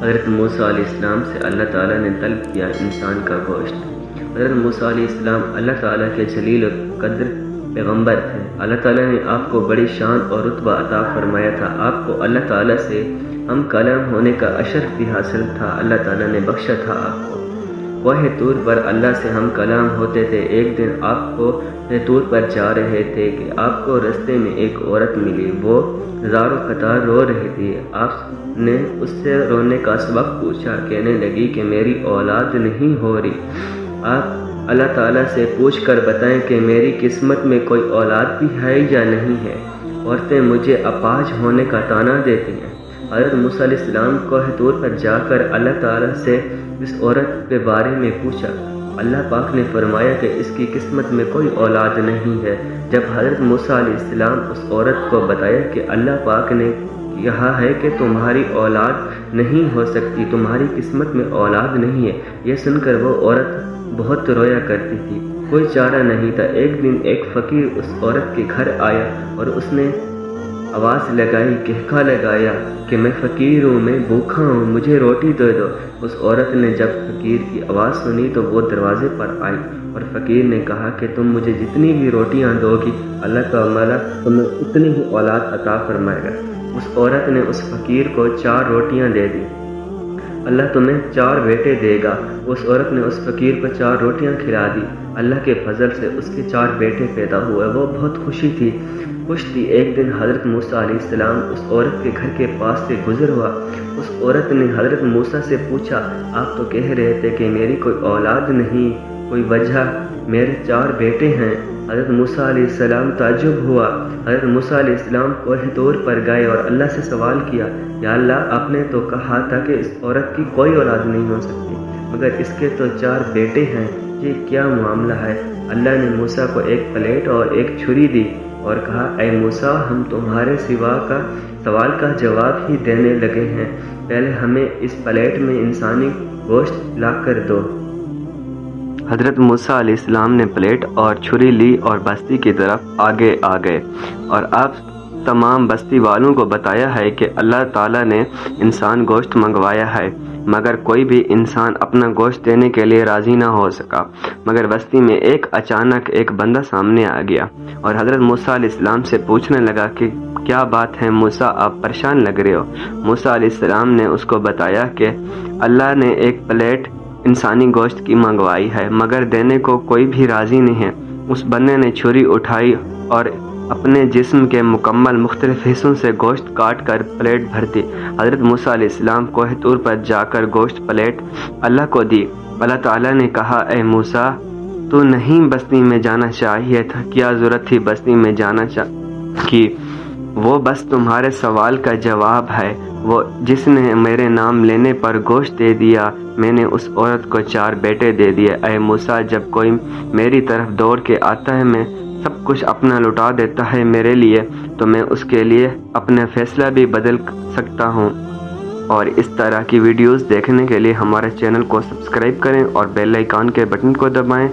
حضرت موسیٰ علیہ السلام سے اللہ تعالیٰ نے طلب کیا انسان کا گوشت۔ حضرت موسیٰ علیہ السلام اللہ تعالیٰ کے جلیل القدر پیغمبر تھے۔ اللہ تعالیٰ نے آپ کو بڑی شان اور رتبہ عطا فرمایا تھا۔ آپ کو اللہ تعالیٰ سے ہم کلام ہونے کا اشرف بھی حاصل تھا، اللہ تعالیٰ نے بخشا تھا آپ کو۔ کوہ طور پر اللہ سے ہم کلام ہوتے تھے۔ ایک دن آپ کو طور پر جا رہے تھے کہ آپ کو رستے میں ایک عورت ملی، وہ زارو قطار رو رہی تھی۔ آپ نے اس سے رونے کا سبب پوچھا، کہنے لگی کہ میری اولاد نہیں ہو رہی، آپ اللہ تعالیٰ سے پوچھ کر بتائیں کہ میری قسمت میں کوئی اولاد بھی ہے یا نہیں ہے۔ عورتیں مجھے اپاہج ہونے کا طعنہ دیتی ہیں۔ حضرت موسیٰ علیہ السلام کوہ طور پر جا کر اللہ تعالیٰ سے اس عورت کے بارے میں پوچھا۔ اللہ پاک نے فرمایا کہ اس کی قسمت میں کوئی اولاد نہیں ہے۔ جب حضرت موسیٰ علیہ السلام اس عورت کو بتایا کہ اللہ پاک نے کہا ہے کہ تمہاری اولاد نہیں ہو سکتی، تمہاری قسمت میں اولاد نہیں ہے، یہ سن کر وہ عورت بہت رویا کرتی تھی۔ کوئی چارہ نہیں تھا۔ ایک دن ایک فقیر اس عورت کے گھر آیا اور اس نے آواز لگائی، کہکا لگایا کہ میں فقیر ہوں، میں بھوکا ہوں، مجھے روٹی دے دو۔ اس عورت نے جب فقیر کی آواز سنی تو وہ دروازے پر آئی اور فقیر نے کہا کہ تم مجھے جتنی بھی روٹیاں دو گی اللہ تعالیٰ تمہیں اتنی ہی اولاد عطا فرمائے گا۔ اس عورت نے اس فقیر کو 4 روٹیاں دے دی، اللہ تمہیں 4 بیٹے دے گا۔ اس عورت نے اس فقیر کو 4 روٹیاں کھلا دی۔ اللہ کے فضل سے اس کے 4 بیٹے پیدا ہوئے۔ وہ بہت خوش تھی۔ ایک دن حضرت موسیٰ علیہ السلام اس عورت کے گھر کے پاس سے گزر ہوا۔ اس عورت نے حضرت موسیٰ سے پوچھا، آپ تو کہہ رہے تھے کہ میری کوئی اولاد نہیں، کوئی وجہ؟ میرے 4 بیٹے ہیں۔ حضرت موسیٰ علیہ السلام تعجب ہوا۔ حضرت موسیٰ علیہ السلام کوہ طور پر گئے اور اللہ سے سوال کیا، یا اللہ آپ نے تو کہا تھا کہ اس عورت کی کوئی اولاد نہیں ہو سکتی، مگر اس کے تو 4 بیٹے ہیں، یہ کیا معاملہ ہے؟ اللہ نے موسیٰ کو ایک پلیٹ اور ایک چھری دی اور کہا، اے موسیٰ ہم تمہارے سوا کا سوال کا جواب ہی دینے لگے ہیں، پہلے ہمیں اس پلیٹ میں انسانی گوشت لا کر دو۔ حضرت موسیٰ علیہ السلام نے پلیٹ اور چھری لی اور بستی کی طرف آگے آ گئے اور آپ تمام بستی والوں کو بتایا ہے کہ اللہ تعالیٰ نے انسان گوشت منگوایا ہے، مگر کوئی بھی انسان اپنا گوشت دینے کے لیے راضی نہ ہو سکا۔ مگر بستی میں اچانک ایک بندہ سامنے آ گیا اور حضرت موسیٰ علیہ السلام سے پوچھنے لگا کہ کیا بات ہے موسیٰ، آپ پریشان لگ رہے ہو؟ موسیٰ علیہ السلام نے اس کو بتایا کہ اللہ نے ایک پلیٹ انسانی گوشت کی منگوائی ہے، مگر دینے کو کوئی بھی راضی نہیں ہے۔ اس بندے نے چھری اٹھائی اور اپنے جسم کے مکمل مختلف حصوں سے گوشت کاٹ کر پلیٹ بھر دی۔ حضرت موسیٰ علیہ السلام کوہ طور پر جا کر گوشت پلیٹ اللہ کو دی۔ اللہ تعالیٰ نے کہا، اے موسیٰ تو نہیں بستی میں جانا چاہیے تھا، کیا ضرورت تھی بستی میں جانا کی؟ وہ بس تمہارے سوال کا جواب ہے۔ وہ جس نے میرے نام لینے پر گوشت دے دیا، میں نے اس عورت کو 4 بیٹے دے دیے۔ اے موسیٰ جب کوئی میری طرف دوڑ کے آتا ہے، میں سب کچھ اپنا لٹا دیتا ہے میرے لیے، تو میں اس کے لیے اپنا فیصلہ بھی بدل سکتا ہوں۔ اور اس طرح کی ویڈیوز دیکھنے کے لیے ہمارے چینل کو سبسکرائب کریں اور بیل آئیکن کے بٹن کو دبائیں۔